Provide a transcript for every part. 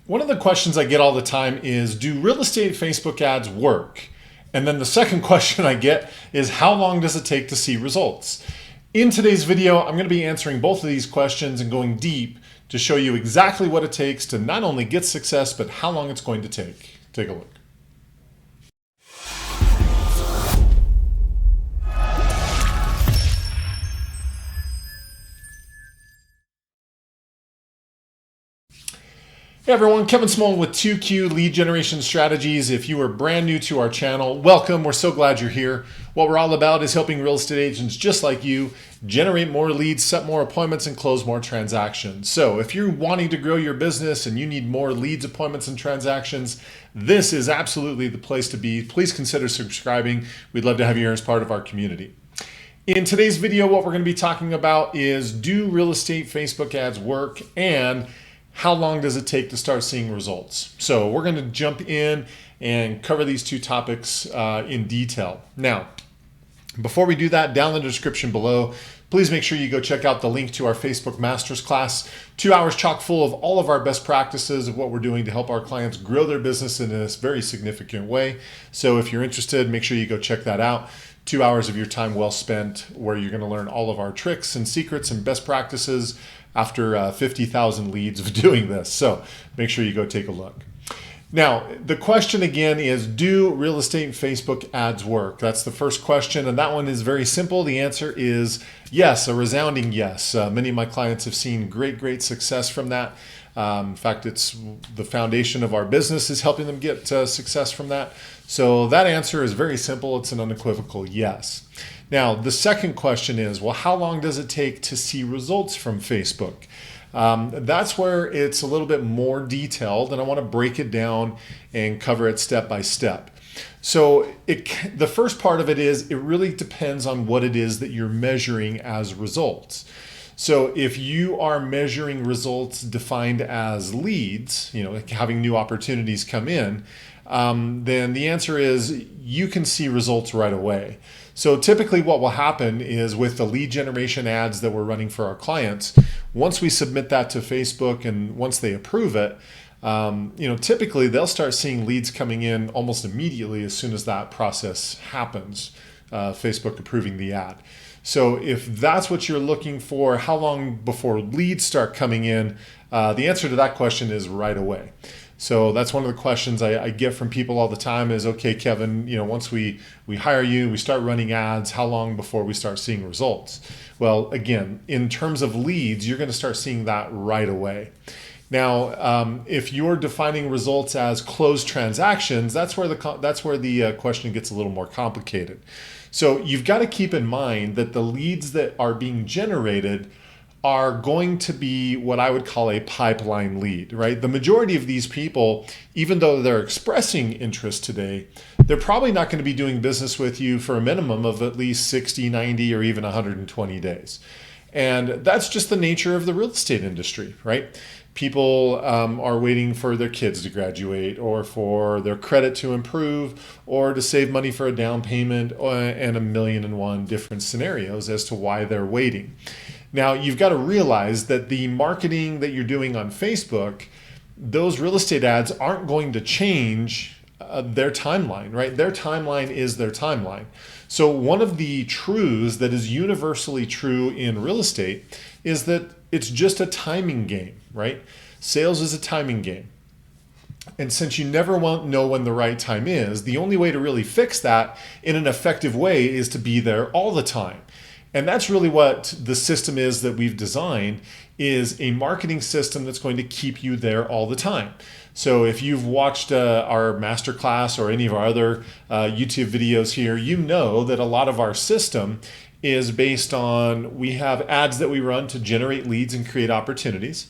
One of the questions I get all the time is, do real estate Facebook ads work? And then the second question I get is, how long does it take to see results? In today's video, I'm going to be answering both of these questions and going deep to show you exactly what it takes to not only get success, but how long it's going to take. Take a look. Hey everyone, Kevin Smullin with 2Q Lead Generation Strategies. If you are brand new to our channel, welcome. We're so glad you're here. What we're all about is helping real estate agents just like you generate more leads, set more appointments, and close more transactions. So if you're wanting to grow your business and you need more leads, appointments, and transactions, this is absolutely the place to be. Please consider subscribing. We'd love to have you here as part of our community. In today's video, what we're going to be talking about is, do real estate Facebook ads work, and how long does it take to start seeing results? So we're going to jump in and cover these two topics in detail. Now, before we do that, down in the description below, please make sure you go check out the link to our Facebook Masters class. 2 hours chock full of all of our best practices of what we're doing to help our clients grow their business in this very significant way. So if you're interested, make sure you go check that out. 2 hours of your time well spent, where you're going to learn all of our tricks and secrets and best practices after 50,000 leads of doing this. So make sure you go take a look. Now, the question again is, do real estate Facebook ads work? That's the first question, and that one is very simple. The answer is yes, a resounding yes. Many of my clients have seen great success from that. In fact, it's the foundation of our business is helping them get success from that. So that answer is very simple. It's an unequivocal yes. Now, the second question is, well, how long does it take to see results from Facebook? That's where it's a little bit more detailed, and I want to break it down and cover it step by step. So the first part of it is, it really depends on what it is that you're measuring as results. So if you are measuring results defined as leads, having new opportunities come in, then the answer is you can see results right away. So typically what will happen is, with the lead generation ads that we're running for our clients, once we submit that to Facebook and once they approve it, typically they'll start seeing leads coming in almost immediately as soon as that process happens, Facebook approving the ad. So if that's what you're looking for, how long before leads start coming in? The answer to that question is right away. So that's one of the questions I get from people all the time is, okay, Kevin, once we hire you, we start running ads, how long before we start seeing results? Well, again, in terms of leads, you're going to start seeing that right away. Now, if you're defining results as closed transactions, that's where the question gets a little more complicated. So you've got to keep in mind that the leads that are being generated are going to be what I would call a pipeline lead, right? The majority of these people, even though they're expressing interest today, they're probably not going to be doing business with you for a minimum of at least 60, 90, or even 120 days. And that's just the nature of the real estate industry, right? People are waiting for their kids to graduate, or for their credit to improve, or to save money for a down payment, and 1,000,001 different scenarios as to why they're waiting. Now, you've got to realize that the marketing that you're doing on Facebook, those real estate ads aren't going to change their timeline, right? Their timeline is their timeline. So one of the truths that is universally true in real estate is that it's just a timing game, right? Sales is a timing game. And since you never won't know when the right time is, the only way to really fix that in an effective way is to be there all the time. And that's really what the system is that we've designed, is a marketing system that's going to keep you there all the time. So if you've watched our masterclass or any of our other YouTube videos here, you know that a lot of our system is based on, we have ads that we run to generate leads and create opportunities.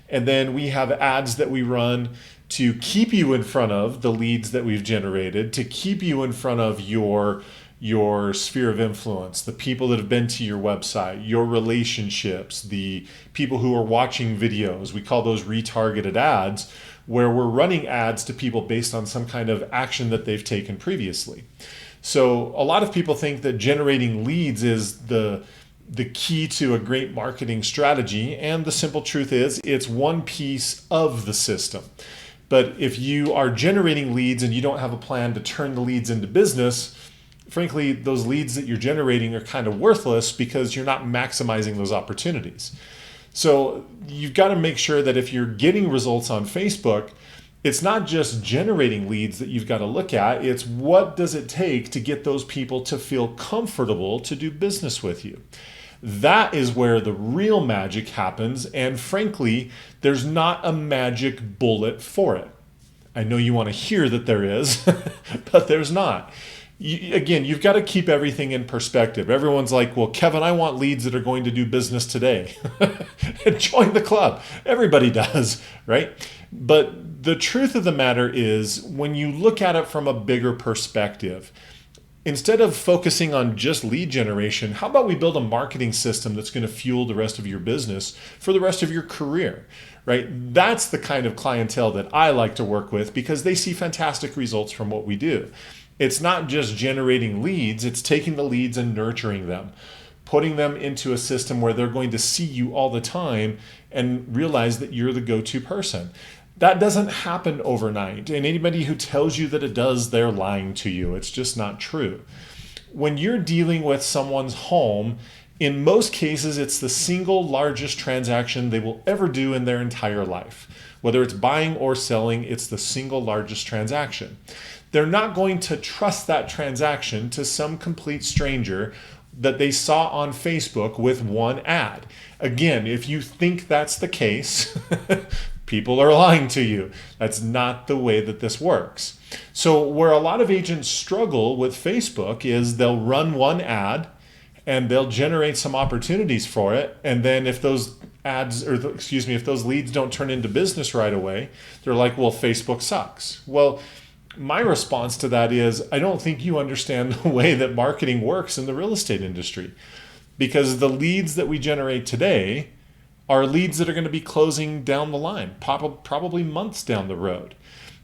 And then we have ads that we run to keep you in front of the leads that we've generated, to keep you in front of your sphere of influence, the people that have been to your website, your relationships, the people who are watching videos. We call those retargeted ads, where we're running ads to people based on some kind of action that they've taken previously. So a lot of people think that generating leads is the key to a great marketing strategy, and the simple truth is, it's one piece of the system. But if you are generating leads and you don't have a plan to turn the leads into business, frankly, those leads that you're generating are kind of worthless because you're not maximizing those opportunities. So you've got to make sure that if you're getting results on Facebook, it's not just generating leads that you've got to look at. It's what does it take to get those people to feel comfortable to do business with you. That is where the real magic happens. And frankly, there's not a magic bullet for it. I know you want to hear that there is, but there's not. Again, you've got to keep everything in perspective. Everyone's like, well, Kevin, I want leads that are going to do business today. Join the club. Everybody does, right? But the truth of the matter is, when you look at it from a bigger perspective, instead of focusing on just lead generation, how about we build a marketing system that's going to fuel the rest of your business for the rest of your career, right? That's the kind of clientele that I like to work with because they see fantastic results from what we do. It's not just generating leads, it's taking the leads and nurturing them, putting them into a system where they're going to see you all the time and realize that you're the go-to person. That doesn't happen overnight. And anybody who tells you that it does, they're lying to you. It's just not true. When you're dealing with someone's home, in most cases, it's the single largest transaction they will ever do in their entire life. Whether it's buying or selling, it's the single largest transaction. They're not going to trust that transaction to some complete stranger that they saw on Facebook with one ad. Again, if you think that's the case, people are lying to you. That's not the way that this works. So where a lot of agents struggle with Facebook is they'll run one ad and they'll generate some opportunities for it. And then if those if those leads don't turn into business right away, they're like, well, Facebook sucks. Well, my response to that is, I don't think you understand the way that marketing works in the real estate industry, because the leads that we generate today are leads that are going to be closing down the line, probably months down the road.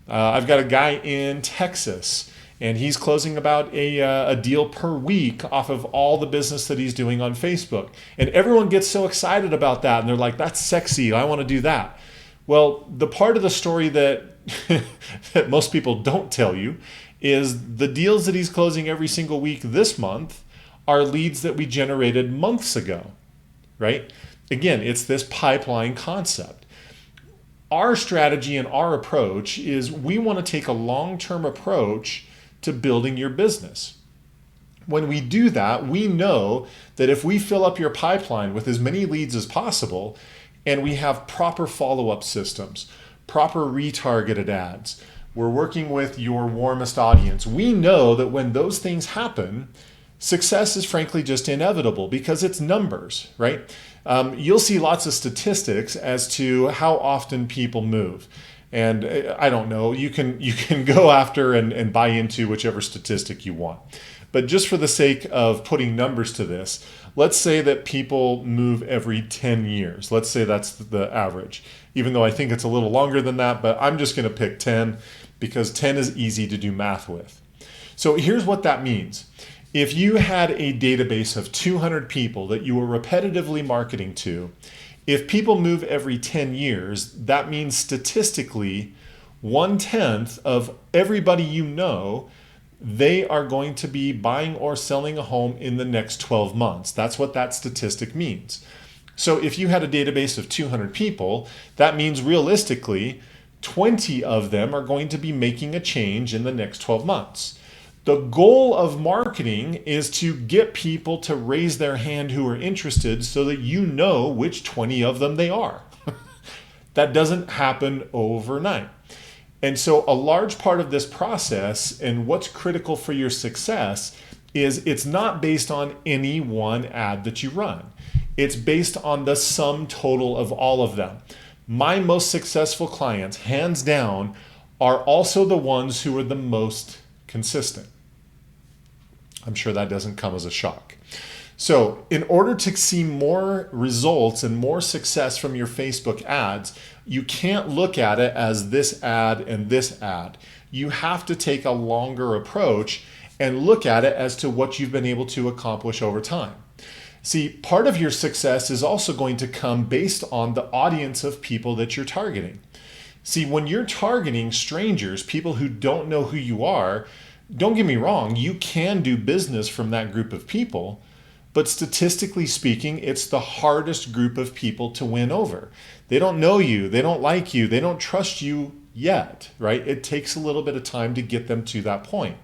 I've got a guy in Texas, and he's closing about a deal per week off of all the business that he's doing on Facebook. And everyone gets so excited about that, and they're like, that's sexy, I want to do that. Well, the part of the story that that most people don't tell you is the deals that he's closing every single week this month are leads that we generated months ago, right? Again, it's this pipeline concept. Our strategy and our approach is we want to take a long-term approach to building your business. When we do that, we know that if we fill up your pipeline with as many leads as possible, and we have proper follow-up systems, proper retargeted ads, we're working with your warmest audience, we know that when those things happen, success is frankly just inevitable because it's numbers, right? You'll see lots of statistics as to how often people move. And I don't know, you can go after and buy into whichever statistic you want. But just for the sake of putting numbers to this, let's say that people move every 10 years. Let's say that's the average, even though I think it's a little longer than that, but I'm just going to pick 10 because 10 is easy to do math with. So here's what that means. If you had a database of 200 people that you were repetitively marketing to, if people move every 10 years, that means statistically 1/10 of everybody you know, they are going to be buying or selling a home in the next 12 months. That's what that statistic means. So if you had a database of 200 people, that means realistically 20 of them are going to be making a change in the next 12 months. The goal of marketing is to get people to raise their hand who are interested so that you know which 20 of them they are. That doesn't happen overnight. And so a large part of this process and what's critical for your success is it's not based on any one ad that you run. It's based on the sum total of all of them. My most successful clients, hands down, are also the ones who are the most consistent. I'm sure that doesn't come as a shock. So in order to see more results and more success from your Facebook ads, you can't look at it as this ad and this ad. You have to take a longer approach and look at it as to what you've been able to accomplish over time. See, part of your success is also going to come based on the audience of people that you're targeting. See, when you're targeting strangers, people who don't know who you are, don't get me wrong, you can do business from that group of people, but statistically speaking, it's the hardest group of people to win over. They don't know you, they don't like you, they don't trust you yet, right? It takes a little bit of time to get them to that point.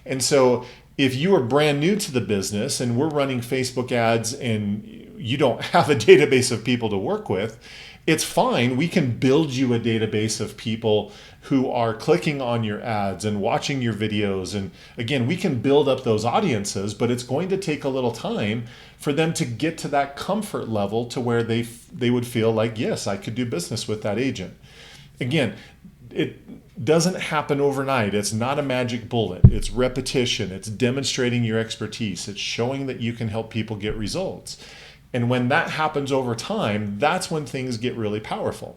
And so if you are brand new to the business and we're running Facebook ads and you don't have a database of people to work with, it's fine. We can build you a database of people who are clicking on your ads and watching your videos. And again, we can build up those audiences, but it's going to take a little time for them to get to that comfort level to where they would feel like, yes, I could do business with that agent. Again, it doesn't happen overnight. It's not a magic bullet. It's repetition. It's demonstrating your expertise. It's showing that you can help people get results. And when that happens over time, that's when things get really powerful.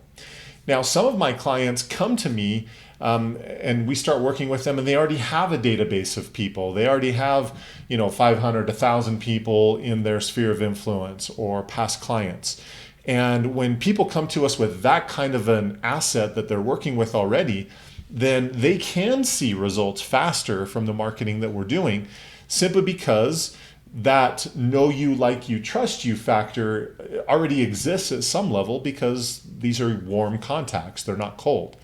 Now, some of my clients come to me and we start working with them and they already have a database of people. They already have, 500, 1,000 people in their sphere of influence or past clients. And when people come to us with that kind of an asset that they're working with already, then they can see results faster from the marketing that we're doing, simply because that know you, like you, trust you factor already exists at some level because these are warm contacts, they're not cold.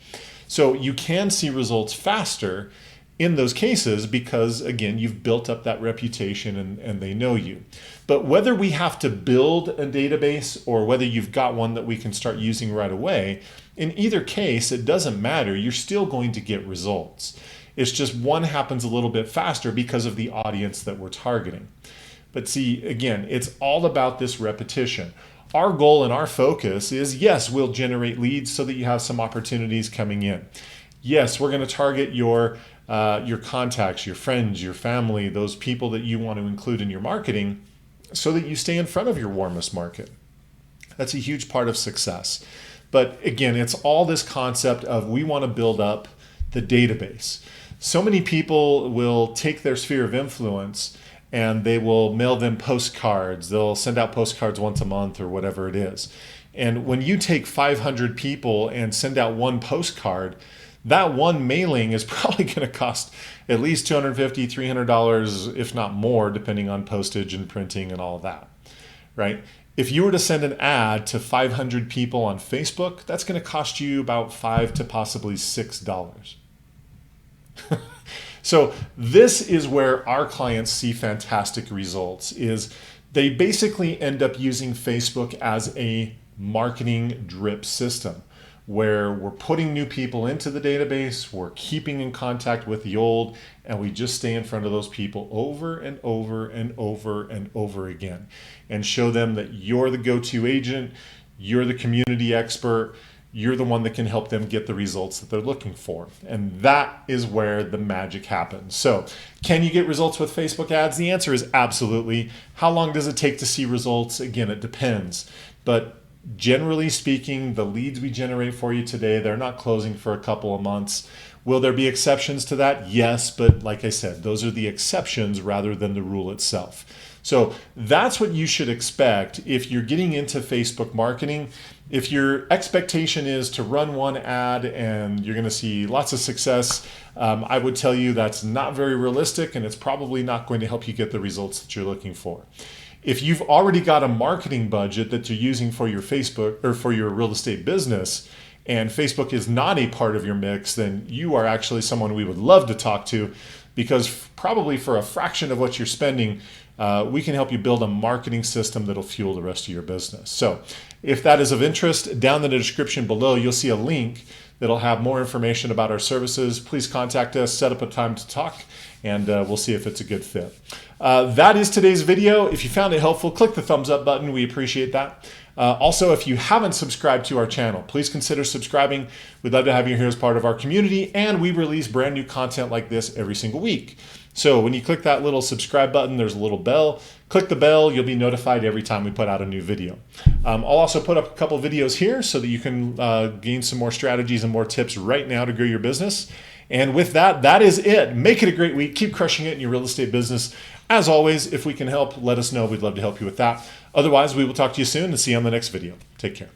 So you can see results faster in those cases because, again, you've built up that reputation and they know you. But whether we have to build a database or whether you've got one that we can start using right away, in either case, it doesn't matter. You're still going to get results. It's just one happens a little bit faster because of the audience that we're targeting. But see, again, it's all about this repetition. Our goal and our focus is, yes, we'll generate leads so that you have some opportunities coming in. Yes, we're going to target your contacts, your friends, your family, those people that you want to include in your marketing so that you stay in front of your warmest market. That's a huge part of success. But again, it's all this concept of we want to build up the database. So many people will take their sphere of influence and they will mail them postcards. They'll send out postcards once a month or whatever it is. And when you take 500 people and send out one postcard, that one mailing is probably going to cost at least $250, $300, if not more, depending on postage and printing and all of that, right? If you were to send an ad to 500 people on Facebook, that's going to cost you about $5 to possibly $6. So this is where our clients see fantastic results, is they basically end up using Facebook as a marketing drip system where we're putting new people into the database, we're keeping in contact with the old, and we just stay in front of those people over and over and over and over again and show them that you're the go-to agent, you're the community expert, you're the one that can help them get the results that they're looking for. And that is where the magic happens. So can you get results with Facebook ads? The answer is absolutely. How long does it take to see results? Again, it depends. But generally speaking, the leads we generate for you today, they're not closing for a couple of months. Will there be exceptions to that? Yes, but like I said, those are the exceptions rather than the rule itself. So that's what you should expect if you're getting into Facebook marketing. If your expectation is to run one ad and you're going to see lots of success, I would tell you that's not very realistic and it's probably not going to help you get the results that you're looking for. If you've already got a marketing budget that you're using for your Facebook or for your real estate business, and Facebook is not a part of your mix, then you are actually someone we would love to talk to, because probably for a fraction of what you're spending, we can help you build a marketing system that'll fuel the rest of your business. So if that is of interest, down in the description below, you'll see a link that'll have more information about our services. Please contact us, set up a time to talk, and we'll see if it's a good fit. That is today's video. If you found it helpful, click the thumbs up button. We appreciate that. Also, if you haven't subscribed to our channel, please consider subscribing. We'd love to have you here as part of our community, and we release brand new content like this every single week. So when you click that little subscribe button, there's a little bell. Click the bell, you'll be notified every time we put out a new video. I'll also put up a couple videos here so that you can gain some more strategies and more tips right now to grow your business. And with that, that is it. Make it a great week. Keep crushing it in your real estate business. As always, if we can help, let us know. We'd love to help you with that. Otherwise, we will talk to you soon and see you on the next video. Take care.